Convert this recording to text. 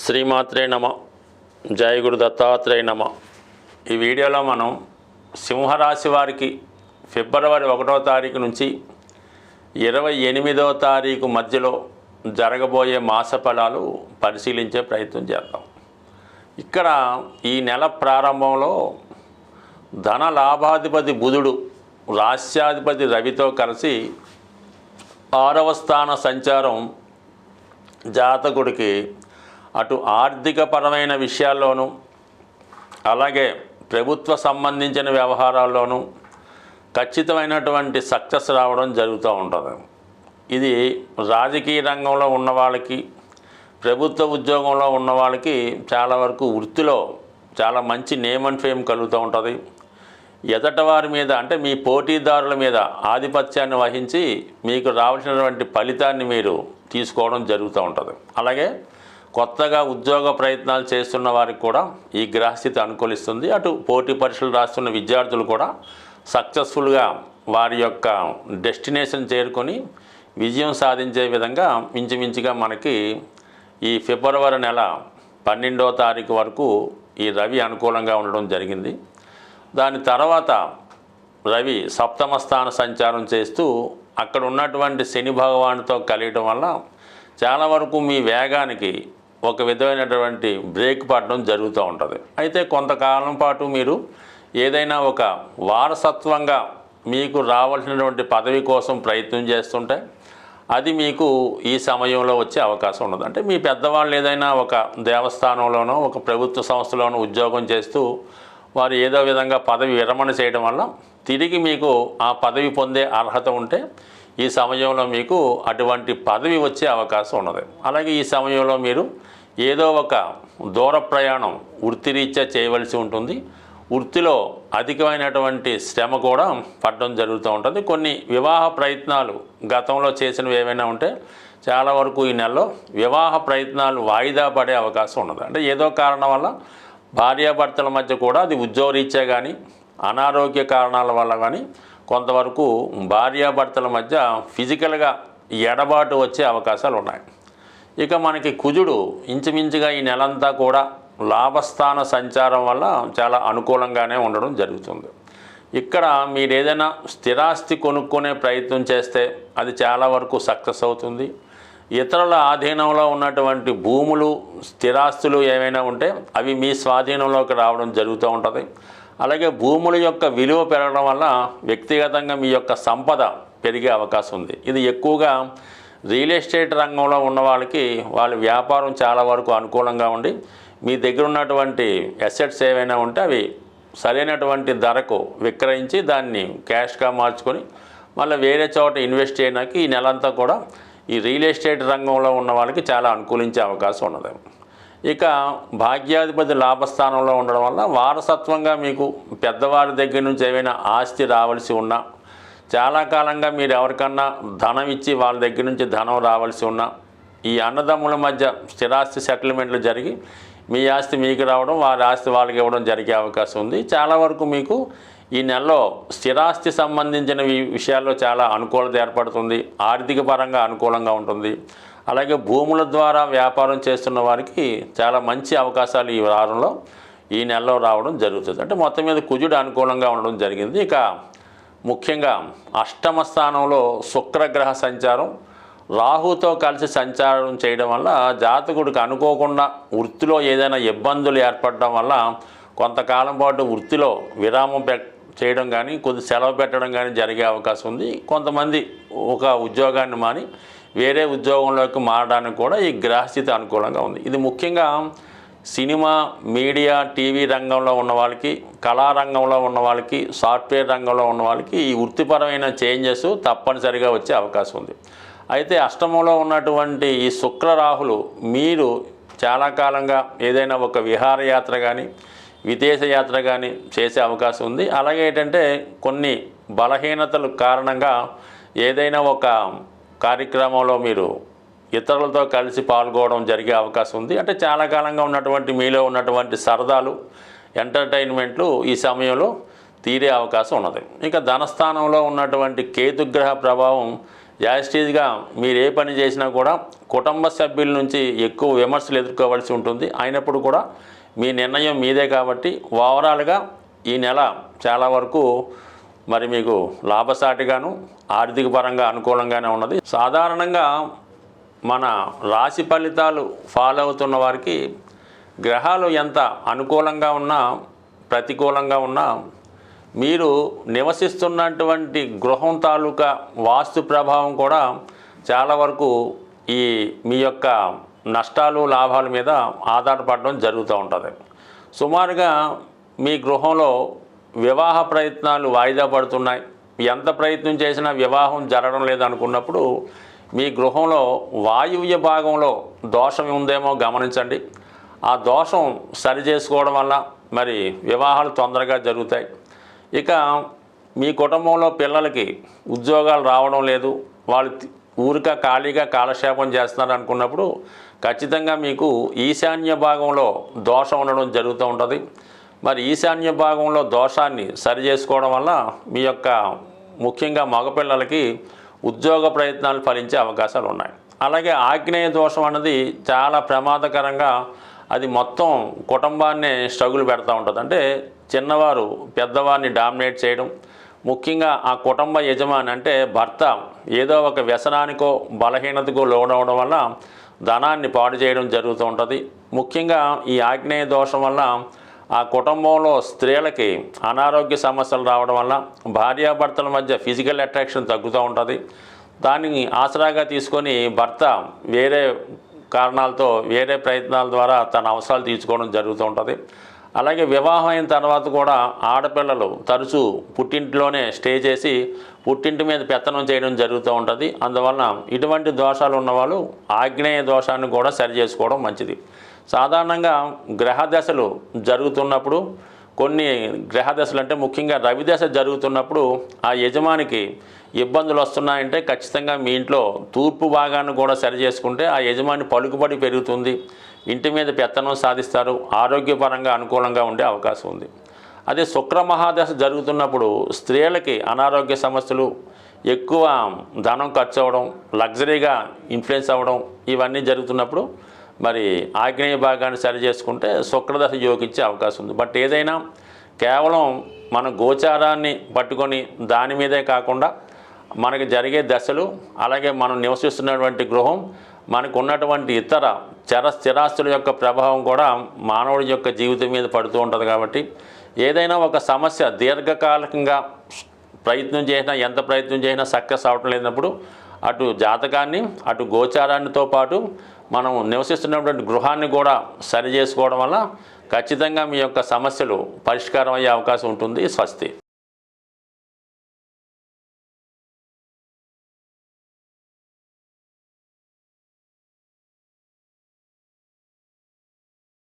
శ్రీమాత్రే నమ. జయ గురు దత్తాత్రేయ నమ. ఈ వీడియోలో మనం సింహరాశి వారికి ఫిబ్రవరి 1వ తారీఖు నుంచి 28వ తారీఖు మధ్యలో జరగబోయే మాస ఫలాలు పరిశీలించే ప్రయత్నం చేద్దాం. ఇక్కడ ఈ నెల ప్రారంభంలో ధన లాభాధిపతి బుధుడు రాశ్యాధిపతి రవితో కలిసి 6వ స్థాన సంచారం జాతకుడికి అటు ఆర్థికపరమైన విషయాల్లోనూ అలాగే ప్రభుత్వ సంబంధించిన వ్యవహారాల్లోనూ ఖచ్చితమైనటువంటి సక్సెస్ రావడం జరుగుతూ ఉంటుంది. ఇది రాజకీయ రంగంలో ఉన్న వాళ్ళకి, ప్రభుత్వ ఉద్యోగంలో ఉన్న వాళ్ళకి చాలా వరకు వృత్తిలో చాలా మంచి నేమ్ అండ్ ఫేమ్ కలుగుతూ ఉంటుంది. ఎదట వారి మీద అంటే మీ పోటీదారుల మీద ఆధిపత్యాన్ని వహించి మీకు రావాల్సినటువంటి ఫలితాన్ని మీరు తీసుకోవడం జరుగుతూ ఉంటుంది. అలాగే కొత్తగా ఉద్యోగ ప్రయత్నాలు చేస్తున్న వారికి కూడా ఈ గ్రహస్థితి అనుకూలిస్తుంది. అటు పోటీ పరీక్షలు రాస్తున్న విద్యార్థులు కూడా సక్సెస్ఫుల్గా వారి యొక్క డెస్టినేషన్ చేరుకొని విజయం సాధించే విధంగా ఇంచుమించుగా మనకి ఈ ఫిబ్రవరి నెల 12వ తారీఖు వరకు ఈ రవి అనుకూలంగా ఉండడం జరిగింది. దాని తర్వాత రవి సప్తమ స్థాన సంచారం చేస్తూ అక్కడ ఉన్నటువంటి శని భగవానుతో కలియడం వల్ల చాలా వరకు మీ వేగానికి ఒక విధమైనటువంటి బ్రేక్ పడడం జరుగుతూ ఉంటుంది. అయితే కొంతకాలం పాటు మీరు ఏదైనా ఒక వారసత్వంగా మీకు రావాల్సినటువంటి పదవి కోసం ప్రయత్నం చేస్తుంటే అది మీకు ఈ సమయంలో వచ్చే అవకాశం ఉండదు. అంటే మీ పెద్దవాళ్ళు ఏదైనా ఒక దేవస్థానంలోనో ఒక ప్రభుత్వ సంస్థలోనో ఉద్యోగం చేస్తూ వారు ఏదో విధంగా పదవి విరమణ చేయడం వల్ల తిరిగి మీకు ఆ పదవి పొందే అర్హత ఉంటే ఈ సమయంలో మీకు అటువంటి పదవి వచ్చే అవకాశం ఉన్నది. అలాగే ఈ సమయంలో మీరు ఏదో ఒక దూర ప్రయాణం వృత్తిరీత్యా చేయవలసి ఉంటుంది. వృత్తిలో అధికమైనటువంటి శ్రమ కూడా పడడం జరుగుతూ ఉంటుంది. కొన్ని వివాహ ప్రయత్నాలు గతంలో చేసినవి ఏమైనా ఉంటే చాలా వరకు ఈ నెలలో వివాహ ప్రయత్నాలు వాయిదా పడే అవకాశం ఉన్నది. అంటే ఏదో కారణం వల్ల భార్యాభర్తల మధ్య కూడా అది ఉద్యోగరీత్యా కానీ అనారోగ్య కారణాల వల్ల కానీ కొంతవరకు భార్యాభర్తల మధ్య ఫిజికల్గా ఎడబాటు వచ్చే అవకాశాలు ఉన్నాయి. ఇక మనకి కుజుడు ఇంచుమించుగా ఈ నెలంతా కూడా లాభస్థాన సంచారం వల్ల చాలా అనుకూలంగానే ఉండడం జరుగుతుంది. ఇక్కడ మీరు ఏదైనా స్థిరాస్తి కొనుక్కునే ప్రయత్నం చేస్తే అది చాలా వరకు సక్సెస్ అవుతుంది. ఇతరుల ఆధీనంలో ఉన్నటువంటి భూములు స్థిరాస్తులు ఏమైనా ఉంటే అవి మీ స్వాధీనంలోకి రావడం జరుగుతూ ఉంటుంది. అలాగే భూముల యొక్క విలువ పెరగడం వల్ల వ్యక్తిగతంగా మీ యొక్క సంపద పెరిగే అవకాశం ఉంది. ఇది ఎక్కువగా రియల్ ఎస్టేట్ రంగంలో ఉన్న వాళ్ళకి వాళ్ళ వ్యాపారం చాలా వరకు అనుకూలంగా ఉండి మీ దగ్గర ఉన్నటువంటి అసెట్స్ ఏవైనా ఉంటే అవి సరైనటువంటి ధరకు విక్రయించి దాన్ని క్యాష్గా మార్చుకొని మళ్ళీ వేరే చోట ఇన్వెస్ట్ చేయడానికి ఈ నెలంతా కూడా ఈ రియల్ ఎస్టేట్ రంగంలో ఉన్న వాళ్ళకి చాలా అనుకూలించే అవకాశం ఉన్నది. ఇక భాగ్యాధిపతి లాభస్థానంలో ఉండడం వల్ల వారసత్వంగా మీకు పెద్దవారి దగ్గర నుంచి ఏమైనా ఆస్తి రావాల్సి ఉన్నా, చాలా కాలంగా మీరు ఎవరికన్నా ధనం ఇచ్చి వాళ్ళ దగ్గర నుంచి ధనం రావాల్సి ఉన్నా, ఈ అన్నదమ్ముల మధ్య స్థిరాస్తి సెటిల్మెంట్లు జరిగి మీ ఆస్తి మీకు రావడం వారి ఆస్తి వాళ్ళకి ఇవ్వడం జరిగే అవకాశం ఉంది. చాలా వరకు మీకు ఈ నెలలో స్థిరాస్తి సంబంధించిన విషయాల్లో చాలా అనుకూలత ఏర్పడుతుంది. ఆర్థిక పరంగా అనుకూలంగా ఉంటుంది. అలాగే భూముల ద్వారా వ్యాపారం చేస్తున్న వారికి చాలా మంచి అవకాశాలు ఈ వారంలో ఈ నెలలో రావడం జరుగుతుంది. అంటే మొత్తం మీద కుజుడు అనుకూలంగా ఉండడం జరిగింది. ఇక ముఖ్యంగా అష్టమ స్థానంలో శుక్రగ్రహ సంచారం రాహుతో కలిసి సంచారం చేయడం వల్ల జాతకుడికి అనుకోకుండా వృత్తిలో ఏదైనా ఇబ్బందులు ఏర్పడడం వల్ల కొంతకాలం పాటు వృత్తిలో విరామం చేయడం కానీ కొద్ది సెలవు పెట్టడం కానీ జరిగే అవకాశం ఉంది. కొంతమంది ఒక ఉద్యోగాన్ని మాని వేరే ఉద్యోగంలోకి మారడానికి కూడా ఈ గ్రహస్థితి అనుకూలంగా ఉంది. ఇది ముఖ్యంగా సినిమా, మీడియా, టీవీ రంగంలో ఉన్న వాళ్ళకి, కళారంగంలో ఉన్న వాళ్ళకి, సాఫ్ట్వేర్ రంగంలో ఉన్న వాళ్ళకి ఈ వృత్తిపరమైన చేంజెస్ తప్పనిసరిగా వచ్చే అవకాశం ఉంది. అయితే అష్టమంలో ఉన్నటువంటి ఈ శుక్ర రాహులు మీరు చాలా కాలంగా ఏదైనా ఒక విహారయాత్ర కానీ విదేశ యాత్ర కానీ చేసే అవకాశం ఉంది. అలాగే ఏంటంటే కొన్ని బలహీనతల కారణంగా ఏదైనా ఒక కార్యక్రమంలో మీరు ఇతరులతో కలిసి పాల్గొనడం జరిగే అవకాశం ఉంది. అంటే చాలా కాలంగా ఉన్నటువంటి మీలో ఉన్నటువంటి సరదాలు, ఎంటర్టైన్మెంట్లు ఈ సమయంలో తీరే అవకాశం ఉన్నది. ఇక ధనస్థానంలో ఉన్నటువంటి కేతుగ్రహ ప్రభావం యాజిటీజ్గా మీరు ఏ పని చేసినా కూడా కుటుంబ సభ్యుల నుంచి ఎక్కువ విమర్శలు ఎదుర్కోవాల్సి ఉంటుంది. అయినప్పుడు కూడా మీ నిర్ణయం మీదే కాబట్టి ఓవరాల్గా ఈ నెల చాలా వరకు మరి మీకు లాభసాటిగాను ఆర్థిక పరంగా అనుకూలంగానే ఉన్నది. సాధారణంగా మన రాశి ఫలితాలు ఫాలో అవుతున్న వారికి గ్రహాలు ఎంత అనుకూలంగా ఉన్నా ప్రతికూలంగా ఉన్నా మీరు నివసిస్తున్నటువంటి గృహం తాలూకా వాస్తు ప్రభావం కూడా చాలా వరకు ఈ మీ యొక్క నష్టాలు లాభాల మీద ఆధారపడడం జరుగుతూ ఉంటుంది. సుమారుగా మీ గృహంలో వివాహ ప్రయత్నాలు వాయిదా పడుతున్నాయి, ఎంత ప్రయత్నం చేసినా వివాహం జరగడం లేదనుకున్నప్పుడు మీ గృహంలో వాయువ్య భాగంలో దోషం ఉందేమో గమనించండి. ఆ దోషం సరి చేసుకోవడం వల్ల మరి వివాహాలు తొందరగా జరుగుతాయి. ఇక మీ కుటుంబంలో పిల్లలకి ఉద్యోగాలు రావడం లేదు, వాళ్ళు ఊరిక ఖాళీగా కాలక్షేపం చేస్తున్నారు అనుకున్నప్పుడు ఖచ్చితంగా మీకు ఈశాన్య భాగంలో దోషం ఉండడం జరుగుతూ ఉంటుంది. మరి ఈశాన్య భాగంలో దోషాన్ని సరి చేసుకోవడం వల్ల మీ యొక్క ముఖ్యంగా మగపిల్లలకి ఉద్యోగ ప్రయత్నాలు ఫలించే అవకాశాలు ఉన్నాయి. అలాగే ఆగ్నేయ దోషం అన్నది చాలా ప్రమాదకరంగా అది మొత్తం కుటుంబాన్నే స్ట్రగుల్ పెడతా ఉంటుంది. అంటే చిన్నవారు పెద్దవారిని డామినేట్ చేయడం, ముఖ్యంగా ఆ కుటుంబ యజమాని అంటే భర్త ఏదో ఒక వ్యసనానికో బలహీనతకో లోనవడం వల్ల ధనాన్ని పాడు చేయడం జరుగుతూ ఉంటుంది. ముఖ్యంగా ఈ ఆగ్నేయ దోషం వల్ల ఆ కుటుంబంలో స్త్రీలకి అనారోగ్య సమస్యలు రావడం వల్ల భార్యాభర్తల మధ్య ఫిజికల్ అట్రాక్షన్ తగ్గుతూ ఉంటుంది. దాన్ని ఆసరాగా తీసుకొని భర్త వేరే కారణాలతో వేరే ప్రయత్నాల ద్వారా తన అవసరాలు తీర్చుకోవడం జరుగుతూ ఉంటుంది. అలాగే వివాహం అయిన తర్వాత కూడా ఆడపిల్లలు తరచూ పుట్టింట్లోనే స్టే చేసి పుట్టింటి మీద పెత్తనం చేయడం జరుగుతూ ఉంటుంది. అందువలన ఇటువంటి దోషాలు ఉన్నవాళ్ళు ఆగ్నేయ దోషాన్ని కూడా సరి చేసుకోవడం మంచిది. సాధారణంగా గ్రహదశలు జరుగుతున్నప్పుడు కొన్ని గ్రహదశలు అంటే ముఖ్యంగా రవిదశ జరుగుతున్నప్పుడు ఆ యజమానికి ఇబ్బందులు వస్తున్నాయంటే ఖచ్చితంగా మీ ఇంట్లో తూర్పు భాగాన్ని కూడా సరి చేసుకుంటే ఆ యజమాని పలుకుబడి పెరుగుతుంది, ఇంటి మీద పెత్తనం సాధిస్తారు, ఆరోగ్యపరంగా అనుకూలంగా ఉండే అవకాశం ఉంది. అదే శుక్ర మహాదశ జరుగుతున్నప్పుడు స్త్రీలకి అనారోగ్య సమస్యలు, ఎక్కువ ధనం ఖర్చు అవ్వడం, లగ్జరీగా ఇన్ఫ్లుయెన్స్ అవ్వడం ఇవన్నీ జరుగుతున్నప్పుడు మరి ఆగ్నేయ భాగాన్ని సరి చేసుకుంటే శుక్రదశ యోగించే అవకాశం ఉంది. బట్ ఏదైనా కేవలం మన గోచారాన్ని పట్టుకొని దాని మీదే కాకుండా మనకి జరిగే దశలు, అలాగే మనం నివసిస్తున్నటువంటి గృహం, మనకు ఉన్నటువంటి ఇతర స్థిరాస్తుల యొక్క ప్రభావం కూడా మానవుడి యొక్క జీవితం మీద పడుతూ ఉంటుంది. కాబట్టి ఏదైనా ఒక సమస్య దీర్ఘకాలికంగా ప్రయత్నం చేసినా ఎంత ప్రయత్నం చేసినా సక్సెస్ అవటం లేనప్పుడు అటు జాతకాన్ని అటు గోచారాన్నితో పాటు మనం నివసిస్తున్నటువంటి గృహాన్ని కూడా సరి చేసుకోవడం వల్ల ఖచ్చితంగా మీ యొక్క సమస్యలు పరిష్కారం అయ్యే అవకాశం ఉంటుంది. స్వస్తి.